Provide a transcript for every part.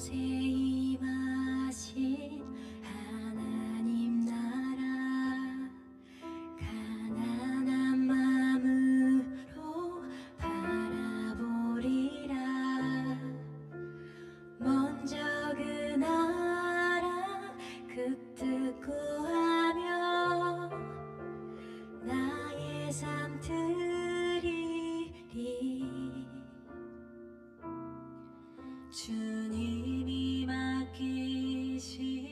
이곳에 임하신 하나님 나라 가난한 마음으로 바라보리라. 먼저 그 나라 그 뜻 구하며 나의 삶 드리리. 주님이 맡기신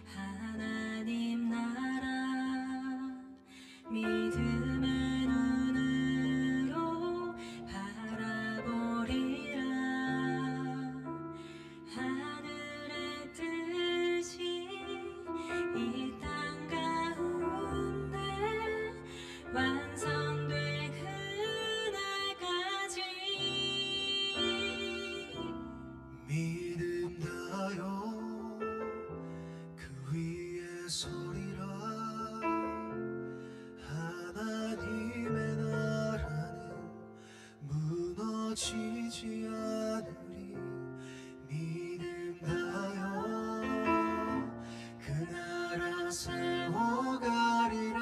하나님 나라 믿음의 눈으로 바라보리라. 하늘의 뜻이 이 땅 가운데 완성될 그날까지 믿음 다요 그 위에 서리라. 하나님의 나라는 무너지지 않으리. 믿음 다요 그 나라 세워가리라.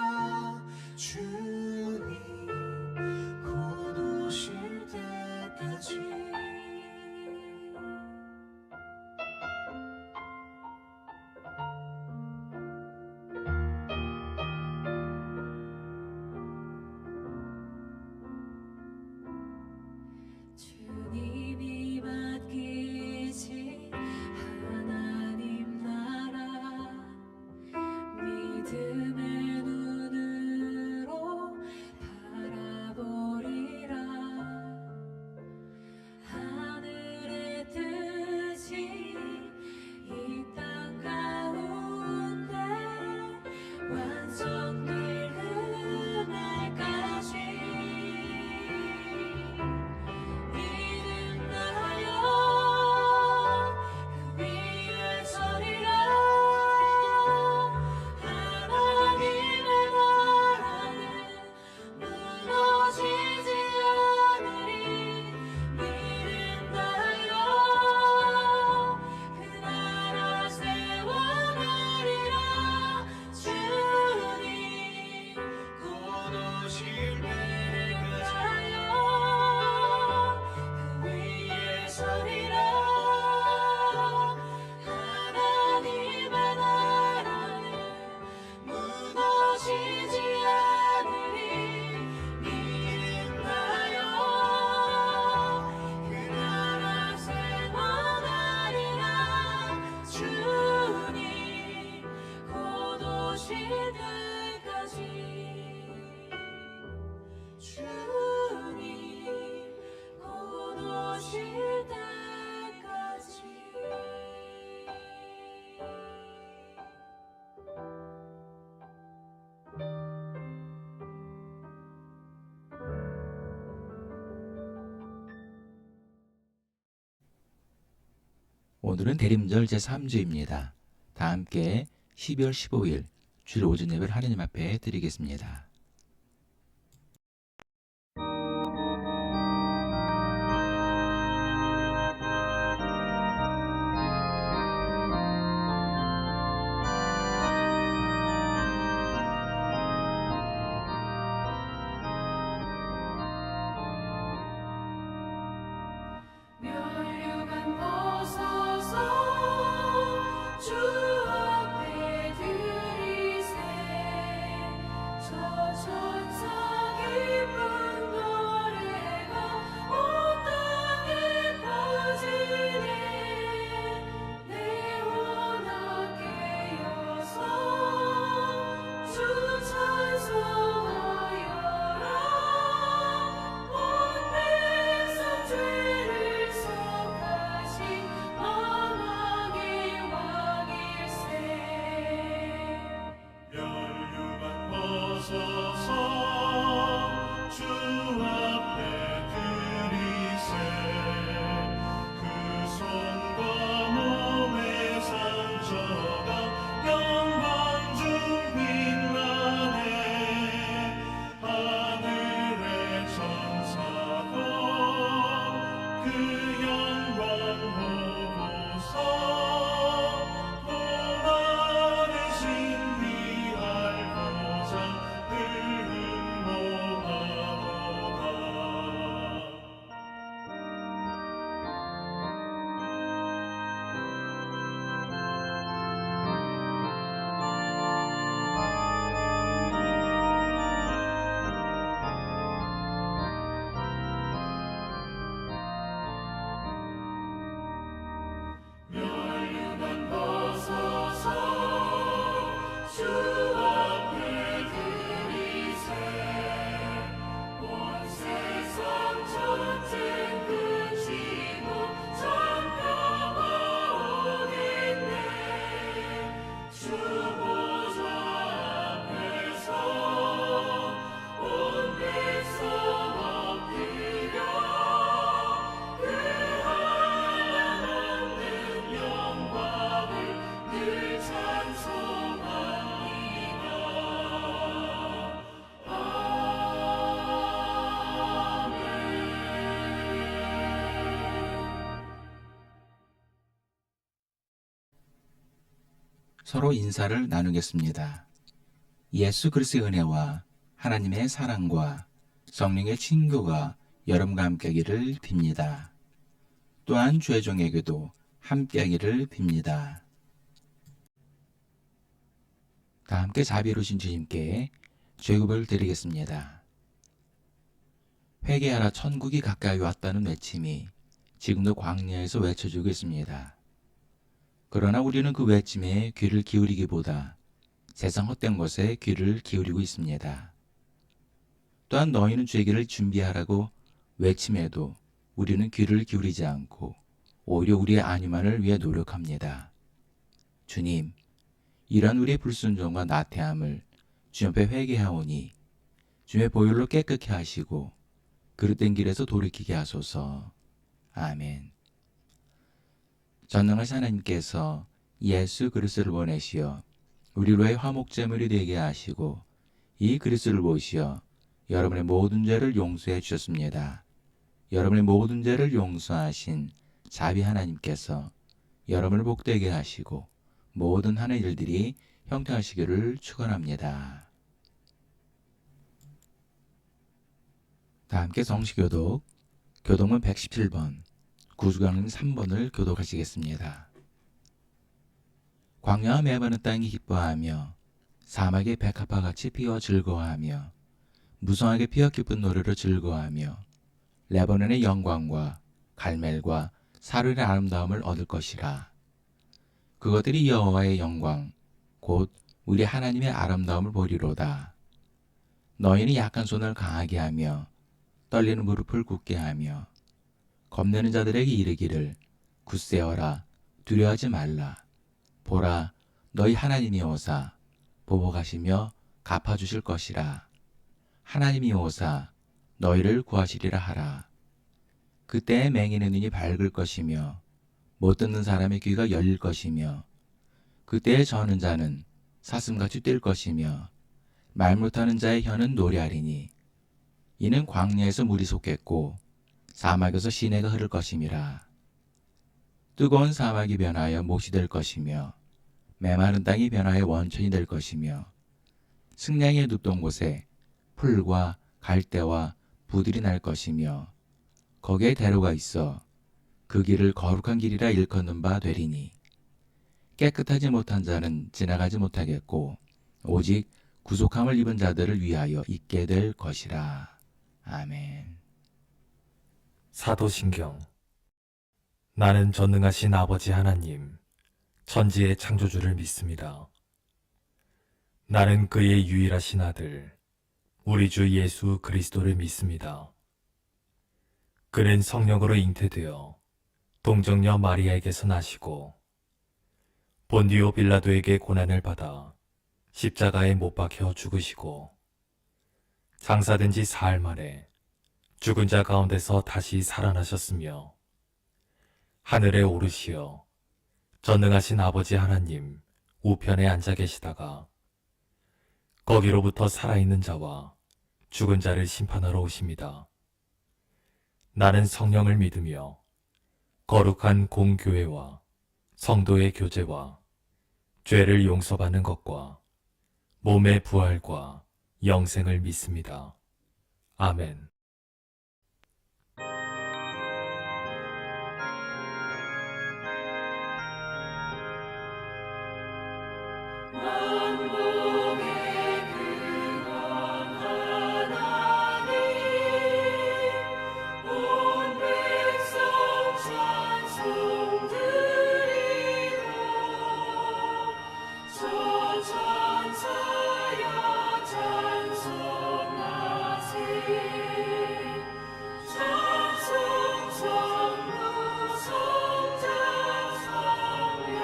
주님 곧 오실 때까지. 주님이 맡기신 하나님 나라 믿음의 눈으로 바라보리라. 하늘의 뜻이 이 땅 가운데 완성될 그날까지 믿음 나요 그 위에 서리라. 하나님의 나라는 무너지지 않으리. 믿음 나요 그 나라 세워가리라. 주님 곧 오실 때까지 그 위에 서리라. 하나님의 나라는 무너지지 않으리. 믿음 나요 그 나라 세워가리라. 주님 곧 오실 때까지. 주님 곧 오실 때까지. 오늘은 대림절 제3주입니다. 다 함께 12월 15일 주일 오전 예배를 하느님 앞에 드리겠습니다. 면류관 벗어서 주 앞에 들이세 저 서로 인사를 나누겠습니다. 예수 그리스도의 은혜와 하나님의 사랑과 성령의 친교가 여러분과 함께하기를 빕니다. 또한 주의 종에게도 함께하기를 빕니다. 다 함께 자비로우신 주님께 죄급을 드리겠습니다. 회개하라 천국이 가까이 왔다는 외침이 지금도 광야에서 외쳐지고 있습니다. 그러나 우리는 그 외침에 귀를 기울이기보다 세상 헛된 것에 귀를 기울이고 있습니다. 또한 너희는 죄기를 준비하라고 외침에도 우리는 귀를 기울이지 않고 오히려 우리의 안위만을 위해 노력합니다. 주님, 이러한 우리의 불순종과 나태함을 주 옆에 회개하오니 주의 보혈로 깨끗게 하시고 그릇된 길에서 돌이키게 하소서. 아멘. 전능하신 하나님께서 예수 그리스도를 보내시어 우리로의 화목제물이 되게 하시고 이 그리스도를 보시어 여러분의 모든 죄를 용서해 주셨습니다. 여러분의 모든 죄를 용서하신 자비 하나님께서 여러분을 복되게 하시고 모든 하늘 일들이 형통하시기를 축원합니다. 다 함께 성시교독 교독문 117번 구주강림 3번을 교독하시겠습니다. 광야와 메마른 땅이 기뻐하며 사막의 백합화 같이 피어 즐거워하며 무성하게 피어 기쁜 노래로 즐거워하며 레바논의 영광과 갈멜과 사르의 아름다움을 얻을 것이라. 그것들이 여호와의 영광 곧 우리 하나님의 아름다움을 보리로다. 너희는 약한 손을 강하게 하며 떨리는 무릎을 굳게 하며 겁내는 자들에게 이르기를 굳세어라 두려워하지 말라. 보라 너희 하나님이 오사 보복하시며 갚아주실 것이라. 하나님이 오사 너희를 구하시리라 하라. 그때에 맹인의 눈이 밝을 것이며 못 듣는 사람의 귀가 열릴 것이며 그때에 저는 자는 사슴같이 뛸 것이며 말 못하는 자의 혀는 노래하리니 이는 광야에서 물이 솟겠고 사막에서 시내가 흐를 것임이라. 뜨거운 사막이 변하여 못이 될 것이며 메마른 땅이 변하여 원천이 될 것이며 승냥이의 눕던 곳에 풀과 갈대와 부들이 날 것이며 거기에 대로가 있어 그 길을 거룩한 길이라 일컫는 바 되리니 깨끗하지 못한 자는 지나가지 못하겠고 오직 구속함을 입은 자들을 위하여 있게 될 것이라. 아멘. 사도신경. 나는 전능하신 아버지 하나님, 천지의 창조주를 믿습니다. 나는 그의 유일하신 아들, 우리 주 예수 그리스도를 믿습니다. 그는 성령으로 잉태되어 동정녀 마리아에게서 나시고 본디오 빌라도에게 고난을 받아 십자가에 못 박혀 죽으시고 장사된 지 사흘 만에 죽은 자 가운데서 다시 살아나셨으며 하늘에 오르시어 전능하신 아버지 하나님 우편에 앉아 계시다가 거기로부터 살아있는 자와 죽은 자를 심판하러 오십니다. 나는 성령을 믿으며 거룩한 공교회와 성도의 교제와 죄를 용서받는 것과 몸의 부활과 영생을 믿습니다. 아멘. 만국의 근원 하나님 온 백성 찬송 드리고 저 천사여 찬송하세 찬송 성부 성자 성령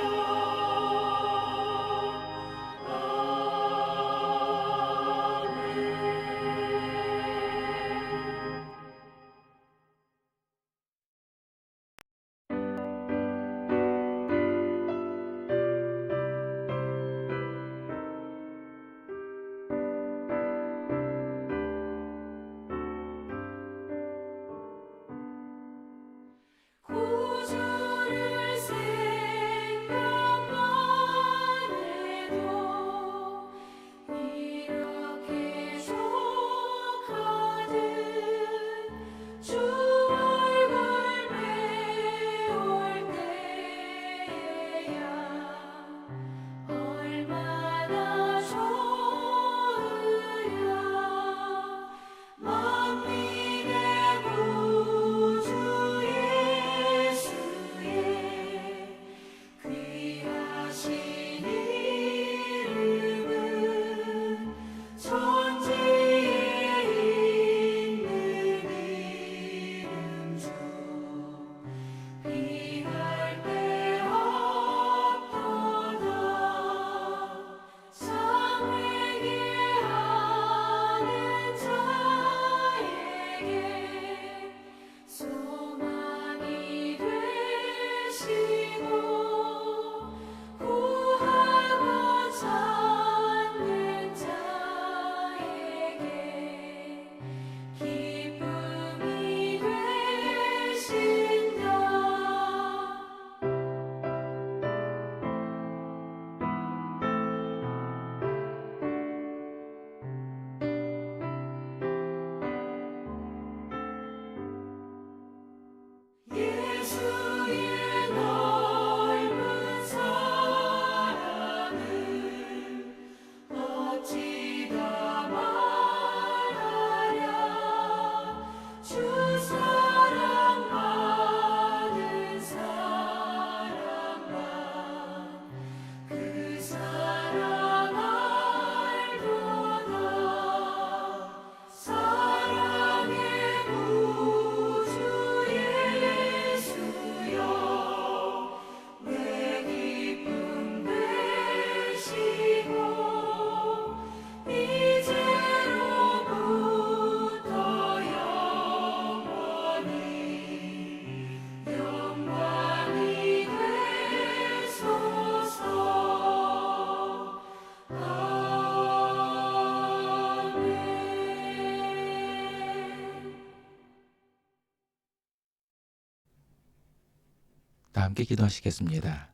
다 함께 기도하시겠습니다.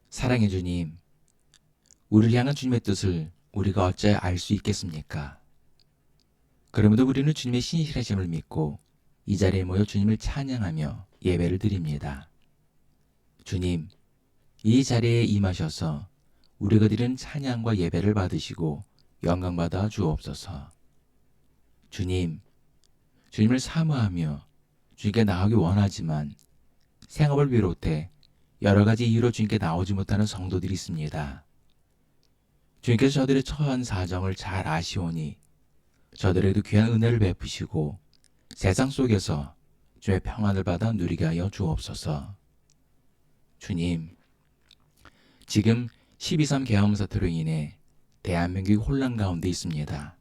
사랑의 주님, 우리를 향한 주님의 뜻을 우리가 어찌 알 수 있겠습니까? 그럼에도 우리는 주님의 신실하심을 믿고 이 자리에 모여 주님을 찬양하며 예배를 드립니다. 주님, 이 자리에 임하셔서 우리가 드리는 찬양과 예배를 받으시고 영광받아 주옵소서. 주님, 주님을 사모하며 주님께 나오기 원하지만 생업을 비롯해 여러 가지 이유로 주님께 나오지 못하는 성도들이 있습니다. 주님께서 저들의 처한 사정을 잘 아시오니 저들에게도 귀한 은혜를 베푸시고 세상 속에서 주의 평안을 받아 누리게 하여 주옵소서. 주님, 지금 12.3 계엄 사태로 인해 대한민국이 혼란 가운데 있습니다.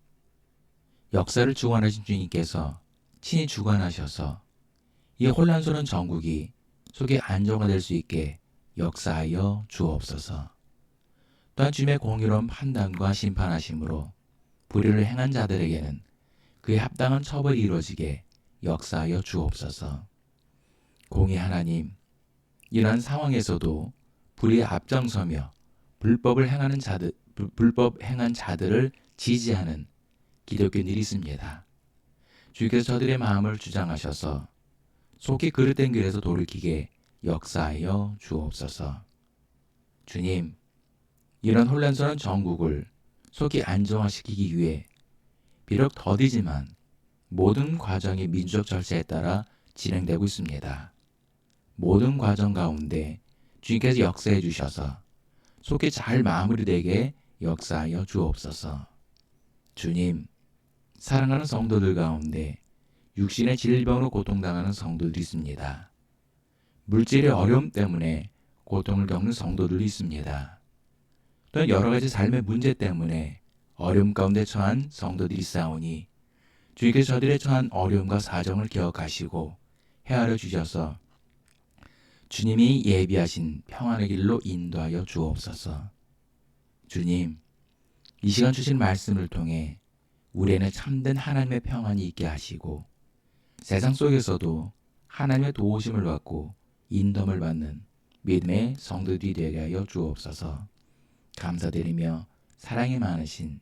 역사를 주관하신 주님께서 친히 주관하셔서 이 혼란스러운 전국이 속에 안정화될 수 있게 역사하여 주옵소서. 또한 주님의 공의로운 판단과 심판하심으로 불의를 행한 자들에게는 그에 합당한 처벌이 이루어지게 역사하여 주옵소서. 공의 하나님, 이러한 상황에서도 불의에 앞장서며 불법 행한 자들을 지지하는 기독교인들이 있습니다. 주께서 저들의 마음을 주장하셔서 속히 그릇된 길에서 돌이키게 역사하여 주옵소서. 주님, 이런 혼란스러운 전국을 속히 안정화시키기 위해 비록 더디지만 모든 과정이 민주적 절차에 따라 진행되고 있습니다. 모든 과정 가운데 주님께서 역사해 주셔서 속히 잘 마무리되게 역사하여 주옵소서. 주님, 사랑하는 성도들 가운데 육신의 질병으로 고통당하는 성도들이 있습니다. 물질의 어려움 때문에 고통을 겪는 성도들이 있습니다. 또한 여러 가지 삶의 문제 때문에 어려움 가운데 처한 성도들이 있사오니 주님께서 저들의 처한 어려움과 사정을 기억하시고 헤아려 주셔서 주님이 예비하신 평안의 길로 인도하여 주옵소서. 주님, 이 시간 주신 말씀을 통해 우리에는 참된 하나님의 평안이 있게 하시고 세상 속에서도 하나님의 도우심을 받고 인도함을 받는 믿음의 성도들이 되게 하여 주옵소서. 감사드리며 사랑이 많으신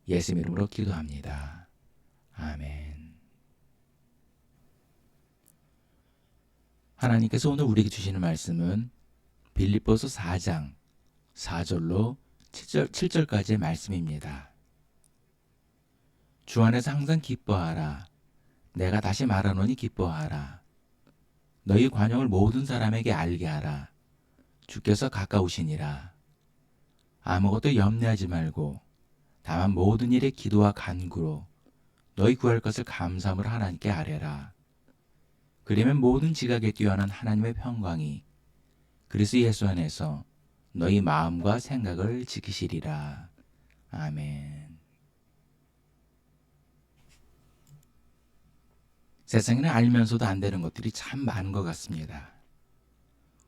예수 이름으로 기도합니다. 아멘. 하나님께서 오늘 우리에게 주시는 말씀은 빌립보서 4장 4절로 7절까지의 말씀입니다. 주 안에서 항상 기뻐하라. 내가 다시 말하노니 기뻐하라. 너희 관용을 모든 사람에게 알게 하라. 주께서 가까우시니라. 아무것도 염려하지 말고 다만 모든 일에 기도와 간구로 너희 구할 것을 감사함으로 하나님께 아뢰라. 그러면 모든 지각에 뛰어난 하나님의 평강이 그리스도 예수 안에서 너희 마음과 생각을 지키시리라. 아멘. 세상에는 알면서도 안 되는 것들이 참 많은 것 같습니다.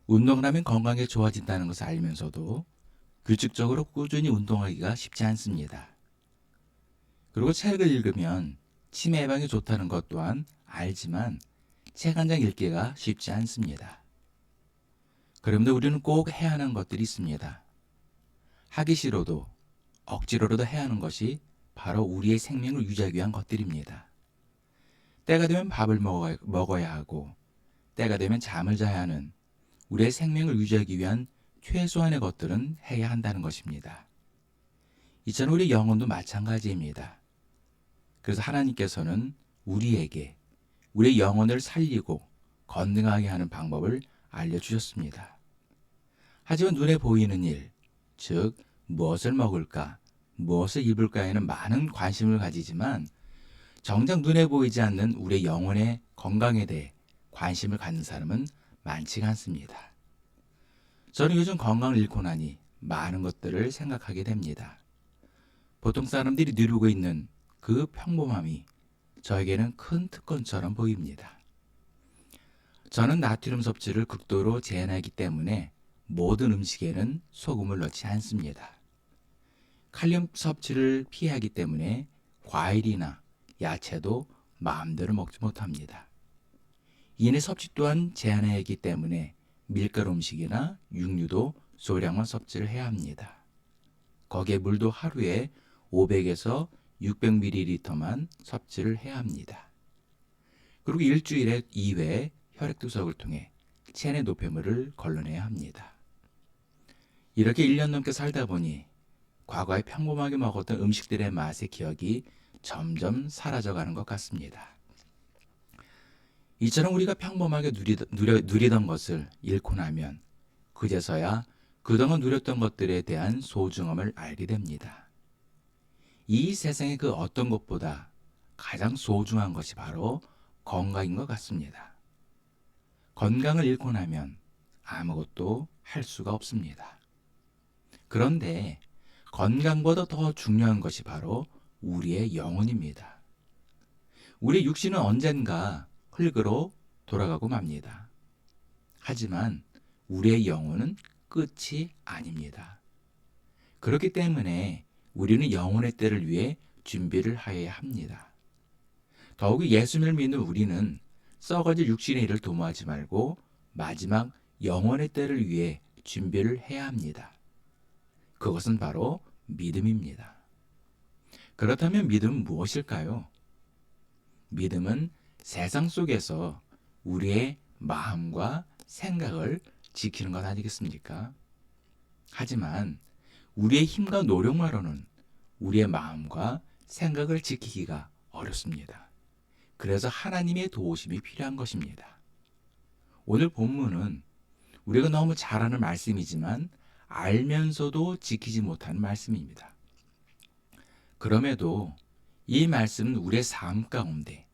운동을 하면 건강에 좋아진다는 것을 알면서도 규칙적으로 꾸준히 운동하기가 쉽지 않습니다. 그리고 책을 읽으면 치매 예방에 좋다는 것 또한 알지만 책 한 장 읽기가 쉽지 않습니다. 그런데 우리는 꼭 해야 하는 것들이 있습니다. 하기 싫어도 억지로라도 해야 하는 것이 바로 우리의 생명을 유지하기 위한 것들입니다. 때가 되면 밥을 먹어야 하고 때가 되면 잠을 자야 하는 우리의 생명을 유지하기 위한 최소한의 것들은 해야 한다는 것입니다. 이처럼 우리 영혼도 마찬가지입니다. 그래서 하나님께서는 우리에게 우리의 영혼을 살리고 건강하게 하는 방법을 알려주셨습니다. 하지만 눈에 보이는 일, 즉 무엇을 먹을까, 무엇을 입을까에는 많은 관심을 가지지만 정작 눈에 보이지 않는 우리의 영혼의 건강에 대해 관심을 갖는 사람은 많지가 않습니다. 저는 요즘 건강을 잃고 나니 많은 것들을 생각하게 됩니다. 보통 사람들이 누리고 있는 그 평범함이 저에게는 큰 특권처럼 보입니다. 저는 나트륨 섭취를 극도로 제한하기 때문에 모든 음식에는 소금을 넣지 않습니다. 칼륨 섭취를 피하기 때문에 과일이나 야채도 마음대로 먹지 못합니다. 이내 섭취 또한 제한해야 하기 때문에 밀가루 음식이나 육류도 소량만 섭취를 해야 합니다. 거기에 물도 하루에 500에서 600ml만 섭취를 해야 합니다. 그리고 일주일에 2회 혈액투석을 통해 체내 노폐물을 걸러내야 합니다. 이렇게 1년 넘게 살다 보니 과거에 평범하게 먹었던 음식들의 맛의 기억이 점점 사라져가는 것 같습니다. 이처럼 우리가 평범하게 누리던 것을 잃고 나면 그제서야 그동안 누렸던 것들에 대한 소중함을 알게 됩니다. 이 세상의 그 어떤 것보다 가장 소중한 것이 바로 건강인 것 같습니다. 건강을 잃고 나면 아무것도 할 수가 없습니다. 그런데 건강보다 더 중요한 것이 바로 우리의 영혼입니다. 우리의 육신은 언젠가 흙으로 돌아가고 맙니다. 하지만 우리의 영혼은 끝이 아닙니다. 그렇기 때문에 우리는 영혼의 때를 위해 준비를 하여야 합니다. 더욱이 예수님을 믿는 우리는 썩어질 육신의 일을 도모하지 말고 마지막 영혼의 때를 위해 준비를 해야 합니다. 그것은 바로 믿음입니다. 그렇다면 믿음은 무엇일까요? 믿음은 세상 속에서 우리의 마음과 생각을 지키는 것 아니겠습니까? 하지만 우리의 힘과 노력만으로는 우리의 마음과 생각을 지키기가 어렵습니다. 그래서 하나님의 도우심이 필요한 것입니다. 오늘 본문은 우리가 너무 잘 아는 말씀이지만 알면서도 지키지 못하는 말씀입니다. 그럼에도 이 말씀은 우리의 삶 가운데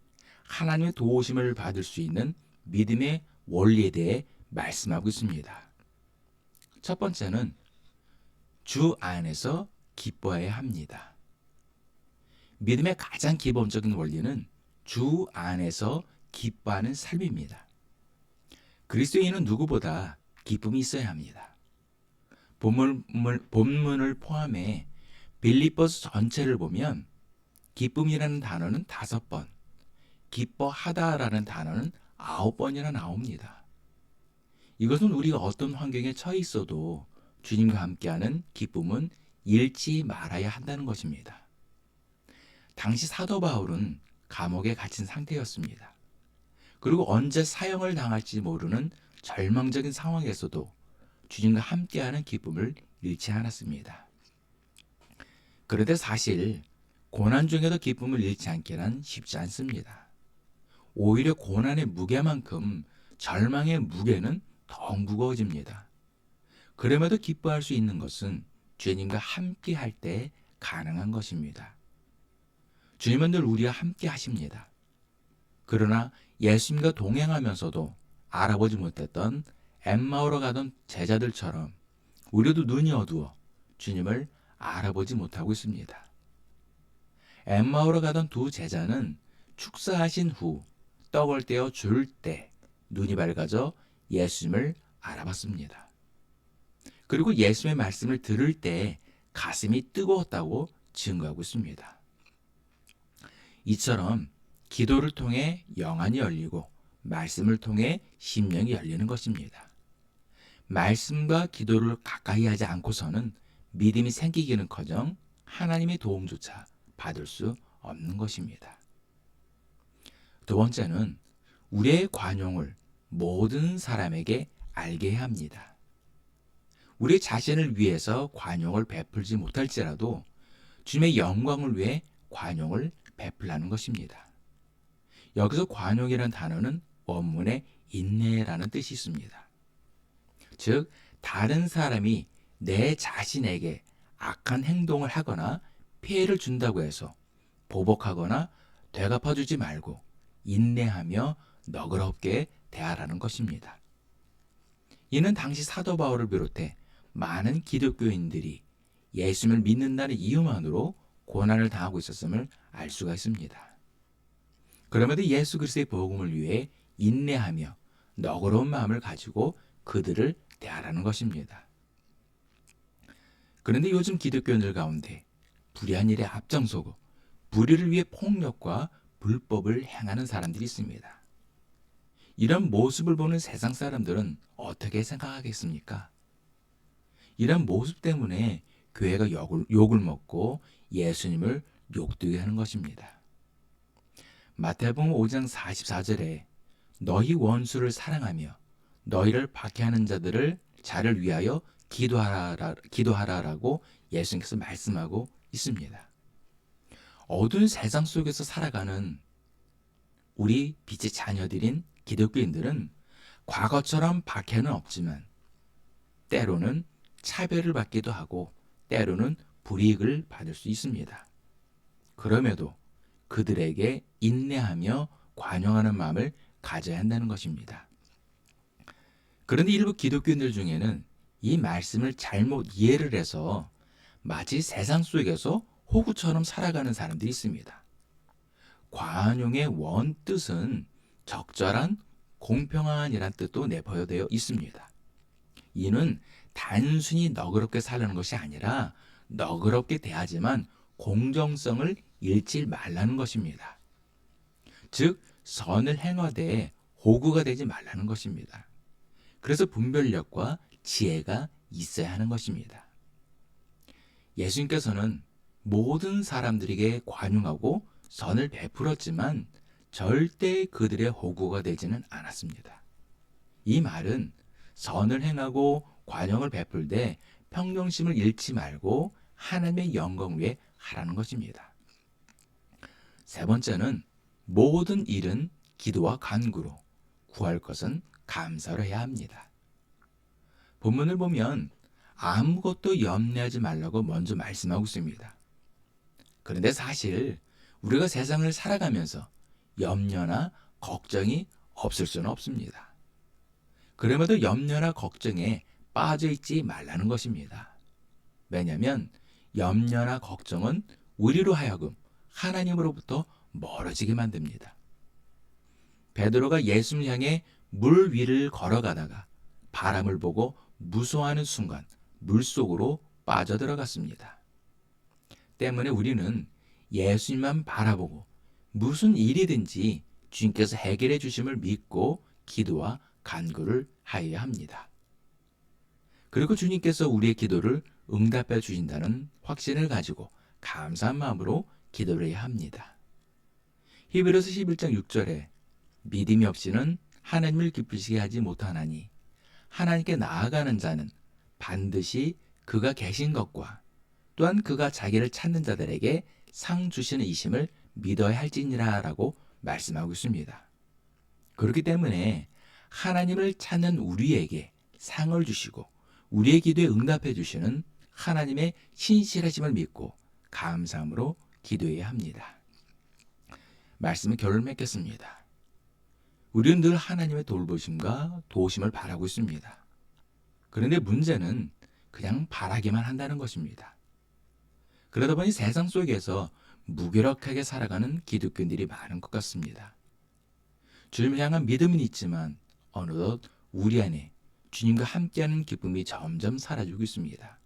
하나님의 도우심을 받을 수 있는 믿음의 원리에 대해 말씀하고 있습니다. 첫 번째는 주 안에서 기뻐해야 합니다. 믿음의 가장 기본적인 원리는 주 안에서 기뻐하는 삶입니다. 그리스도인은 누구보다 기쁨이 있어야 합니다. 본문을 포함해 빌립보서 전체를 보면 기쁨이라는 단어는 5번, 기뻐하다라는 단어는 9번이나 나옵니다. 이것은 우리가 어떤 환경에 처해 있어도 주님과 함께하는 기쁨은 잃지 말아야 한다는 것입니다. 당시 사도 바울은 감옥에 갇힌 상태였습니다. 그리고 언제 사형을 당할지 모르는 절망적인 상황에서도 주님과 함께하는 기쁨을 잃지 않았습니다. 그런데 사실 고난 중에도 기쁨을 잃지 않기란 쉽지 않습니다. 오히려 고난의 무게만큼 절망의 무게는 더 무거워집니다. 그럼에도 기뻐할 수 있는 것은 주님과 함께 할 때 가능한 것입니다. 주님은 늘 우리와 함께 하십니다. 그러나 예수님과 동행하면서도 알아보지 못했던 엠마오로 가던 제자들처럼 우리도 눈이 어두워 주님을 알아보지 못하고 있습니다. 엠마오로 가던 두 제자는 축사하신 후 떡을 떼어 줄 때 눈이 밝아져 예수님을 알아봤습니다. 그리고 예수님의 말씀을 들을 때 가슴이 뜨거웠다고 증거하고 있습니다. 이처럼 기도를 통해 영안이 열리고 말씀을 통해 심령이 열리는 것입니다. 말씀과 기도를 가까이 하지 않고서는 믿음이 생기기는커녕 하나님의 도움조차 받을 수 없는 것입니다. 두 번째는 우리의 관용을 모든 사람에게 알게 해야 합니다. 우리 자신을 위해서 관용을 베풀지 못할지라도 주님의 영광을 위해 관용을 베풀라는 것입니다. 여기서 관용이라는 단어는 원문에 인내라는 뜻이 있습니다. 즉, 다른 사람이 내 자신에게 악한 행동을 하거나 피해를 준다고 해서 보복하거나 되갚아주지 말고 인내하며 너그럽게 대하라는 것입니다. 이는 당시 사도 바울을 비롯해 많은 기독교인들이 예수님을 믿는다는 이유만으로 고난을 당하고 있었음을 알 수가 있습니다. 그럼에도 예수 그리스도의 복음을 위해 인내하며 너그러운 마음을 가지고 그들을 대하라는 것입니다. 그런데 요즘 기독교인들 가운데 불의한 일에 앞장서고 불의를 위해 폭력과 불법을 행하는 사람들이 있습니다. 이런 모습을 보는 세상 사람들은 어떻게 생각하겠습니까? 이런 모습 때문에 교회가 욕을 먹고 예수님을 욕되게 하는 것입니다. 마태복음 5장 44절에 너희 원수를 사랑하며 너희를 박해하는 자를 위하여 기도하라라고 예수님께서 말씀하고 있습니다. 어두운 세상 속에서 살아가는 우리 빛의 자녀들인 기독교인들은 과거처럼 박해는 없지만 때로는 차별을 받기도 하고 때로는 불이익을 받을 수 있습니다. 그럼에도 그들에게 인내하며 관용하는 마음을 가져야 한다는 것입니다. 그런데 일부 기독교인들 중에는 이 말씀을 잘못 이해를 해서 마치 세상 속에서 호구처럼 살아가는 사람들이 있습니다. 관용의 원뜻은 적절한 공평한이란 뜻도 내포되어 있습니다. 이는 단순히 너그럽게 살라는 것이 아니라 너그럽게 대하지만 공정성을 잃지 말라는 것입니다. 즉 선을 행하되 호구가 되지 말라는 것입니다. 그래서 분별력과 지혜가 있어야 하는 것입니다. 예수님께서는 모든 사람들에게 관용하고 선을 베풀었지만 절대 그들의 호구가 되지는 않았습니다. 이 말은 선을 행하고 관용을 베풀되 평정심을 잃지 말고 하나님의 영광 위에 하라는 것입니다. 세 번째는 모든 일은 기도와 간구로, 구할 것은 감사로 해야 합니다. 본문을 보면 아무것도 염려하지 말라고 먼저 말씀하고 있습니다. 그런데 사실 우리가 세상을 살아가면서 염려나 걱정이 없을 수는 없습니다. 그럼에도 염려나 걱정에 빠져 있지 말라는 것입니다. 왜냐하면 염려나 걱정은 우리로 하여금 하나님으로부터 멀어지게 만듭니다. 베드로가 예수를 향해 물 위를 걸어가다가 바람을 보고 무서워하는 순간 물속으로 빠져들어갔습니다. 때문에 우리는 예수님만 바라보고 무슨 일이든지 주님께서 해결해 주심을 믿고 기도와 간구를 하여야 합니다. 그리고 주님께서 우리의 기도를 응답해 주신다는 확신을 가지고 감사한 마음으로 기도를 해야 합니다. 히브리서 11장 6절에 믿음이 없이는 하나님을 기쁘시게 하지 못하나니 하나님께 나아가는 자는 반드시 그가 계신 것과 또한 그가 자기를 찾는 자들에게 상 주시는 이심을 믿어야 할지니라 라고 말씀하고 있습니다. 그렇기 때문에 하나님을 찾는 우리에게 상을 주시고 우리의 기도에 응답해 주시는 하나님의 신실하심을 믿고 감사함으로 기도해야 합니다. 말씀의 결론을 맺겠습니다. 우리는 늘 하나님의 돌보심과 도우심을 바라고 있습니다. 그런데 문제는 그냥 바라기만 한다는 것입니다. 그러다 보니 세상 속에서 무기력하게 살아가는 기독교인들이 많은 것 같습니다. 주님을 향한 믿음은 있지만 어느덧 우리 안에 주님과 함께하는 기쁨이 점점 사라지고 있습니다.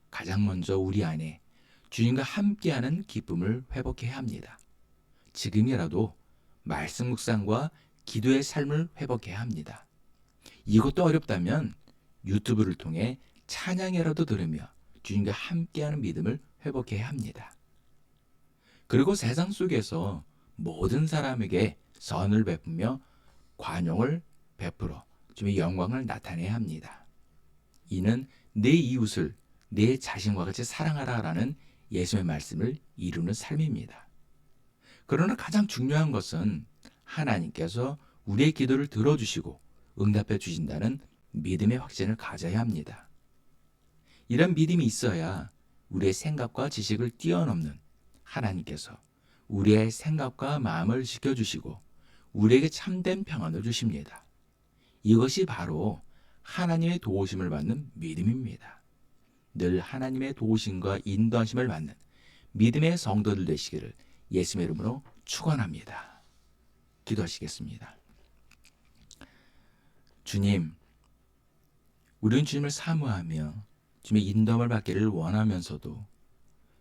가장 먼저 우리 안에 주님과 함께하는 기쁨을 회복해야 합니다. 지금이라도 말씀 묵상과 기도의 삶을 회복해야 합니다. 이것도 어렵다면 유튜브를 통해 찬양이라도 들으며 주님과 함께하는 믿음을 회복해야 합니다. 그리고 세상 속에서 모든 사람에게 선을 베푸며 관용을 베풀어 주님의 영광을 나타내야 합니다. 이는 내 이웃을 내 자신과 같이 사랑하라라는 예수의 말씀을 이루는 삶입니다. 그러나 가장 중요한 것은 하나님께서 우리의 기도를 들어주시고 응답해 주신다는 믿음의 확신을 가져야 합니다. 이런 믿음이 있어야 우리의 생각과 지식을 뛰어넘는 하나님께서 우리의 생각과 마음을 지켜주시고 우리에게 참된 평안을 주십니다. 이것이 바로 하나님의 도우심을 받는 믿음입니다. 늘 하나님의 도우심과 인도하심을 받는 믿음의 성도들 되시기를 예수의 이름으로 축원합니다. 기도하시겠습니다. 주님, 우리는 주님을 사모하며 주님의 인도함을 받기를 원하면서도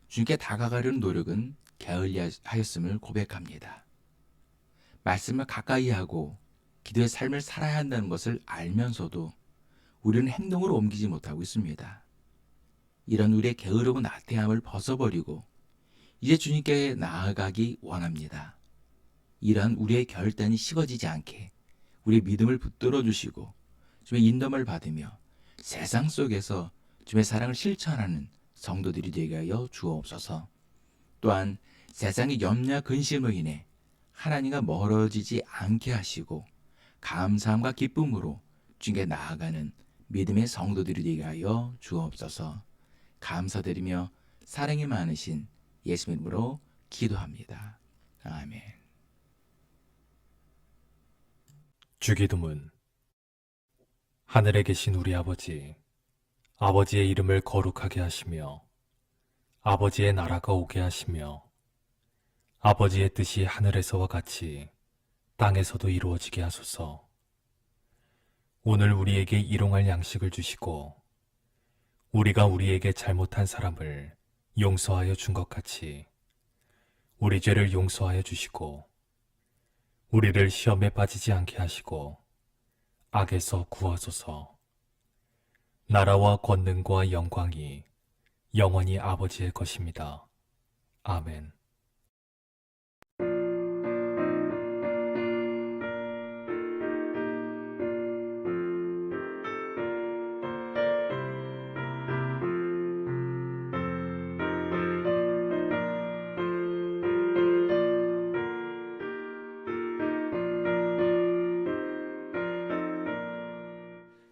주님께 다가가려는 노력은 게을리하였음을 고백합니다. 말씀을 가까이 하고 기도의 삶을 살아야 한다는 것을 알면서도 우리는 행동으로 옮기지 못하고 있습니다. 이런 우리의 게으르고 나태함을 벗어버리고 이제 주님께 나아가기 원합니다. 이러한 우리의 결단이 식어지지 않게 우리의 믿음을 붙들어 주시고 주의 인도를 받으며 세상 속에서 주의 사랑을 실천하는 성도들이 되게 하여 주옵소서. 또한 세상의 염려와 근심으로 인해 하나님과 멀어지지 않게 하시고 감사함과 기쁨으로 주님께 나아가는 믿음의 성도들이 되게 하여 주옵소서. 감사드리며 사랑이 많으신 예수 이름으로 기도합니다. 아멘. 주기도문. 하늘에 계신 우리 아버지, 아버지의 이름을 거룩하게 하시며 아버지의 나라가 오게 하시며 아버지의 뜻이 하늘에서와 같이 땅에서도 이루어지게 하소서. 오늘 우리에게 일용할 양식을 주시고 우리가 우리에게 잘못한 사람을 용서하여 준 것 같이 우리 죄를 용서하여 주시고 우리를 시험에 빠지지 않게 하시고 악에서 구하소서. 나라와 권능과 영광이 영원히 아버지의 것입니다. 아멘.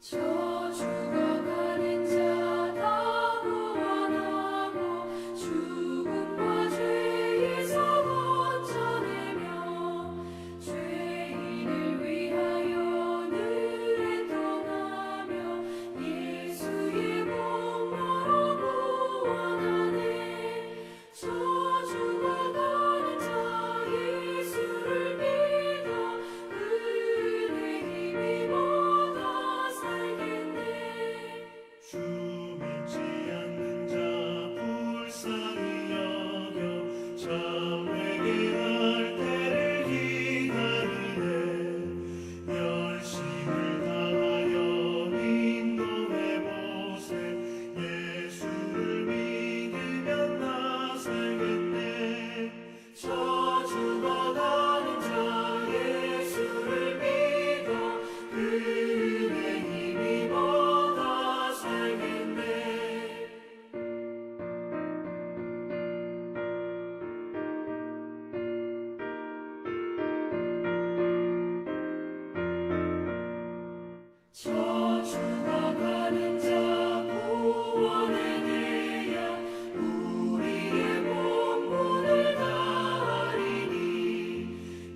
저주가 가는 자 다 구원하고 죽음과 죄에서 건져내며 죄인을 위하여 늘 애통하며 예수의 공로로 구원하네. 저주가 가는 자 예수를 믿어 그 은혜 힘입어 살겠네. 주 믿지 않는 자 불쌍히 여겨 참 회개할 때를 기다리네. 열심을 다하여 인도해보세. 예수를 믿으면 나 살겠네. 저주가 가는 자 예수를 믿어 그 은혜 힘입어 다 살겠네. 저주가 가는 자 구원의 내야 우리의 몸문을 다하리니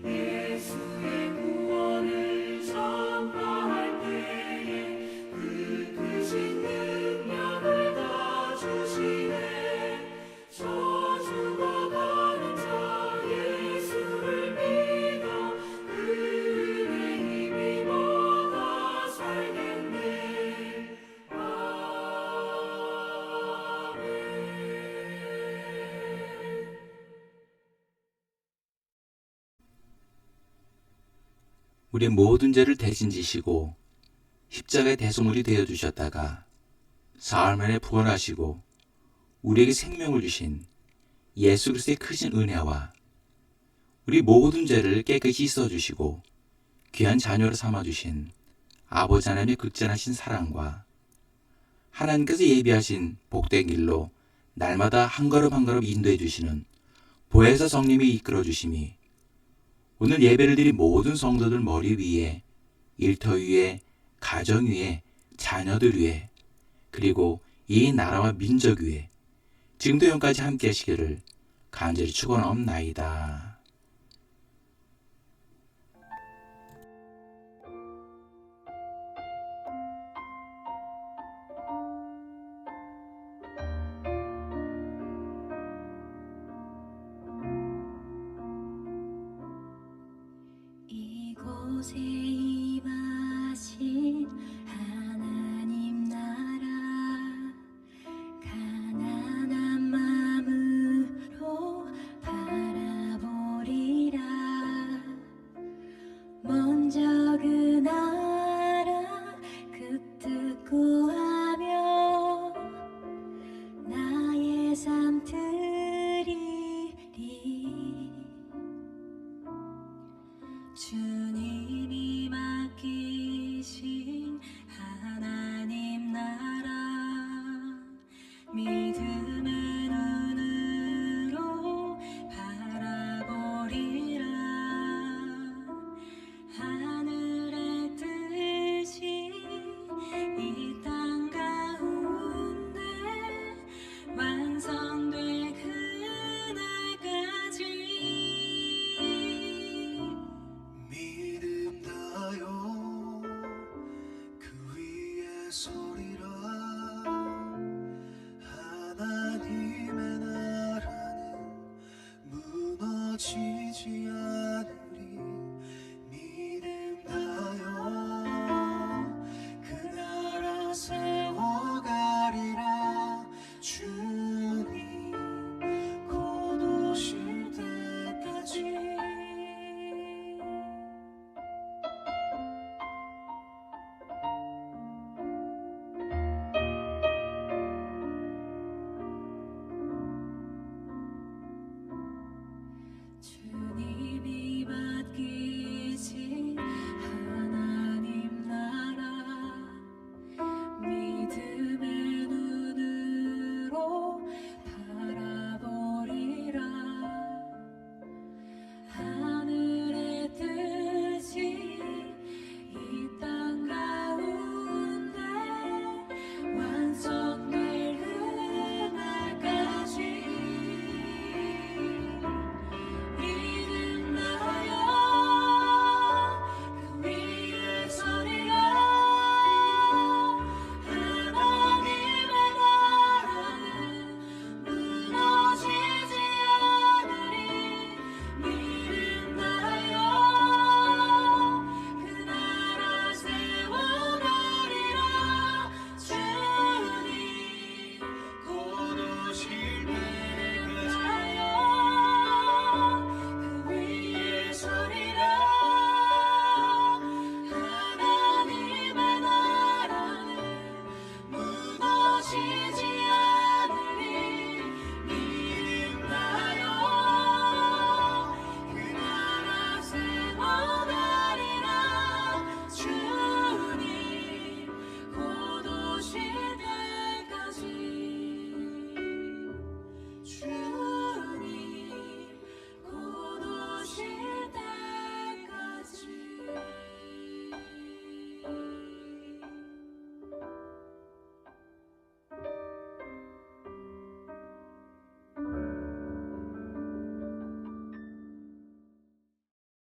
예수의 구원을 전파할 때에 그 크신 능력을 다 주시네. 저주가 가는 자 예수를 믿어 그 은혜 힘입어 다 살겠네. 아멘. 우리의 모든 죄를 대신 지시고 십자가의 대속물이 되어 주셨다가 사흘 만에 부활하시고 우리에게 생명을 주신 예수 그리스도의 크신 은혜와 우리 모든 죄를 깨끗이 씻어주시고 귀한 자녀로 삼아주신 아버지 하나님의 극진하신 사랑과 하나님께서 예비하신 복된 길로 날마다 한 걸음 한 걸음 인도해 주시는 보혜사 성령이 이끌어 주심이 오늘 예배를 드린 모든 성도들 머리 위에, 일터 위에, 가정 위에, 자녀들 위에, 그리고 이 나라와 민족 위에 지금도 영까지 함께 하시기를 간절히 축원하옵나이다.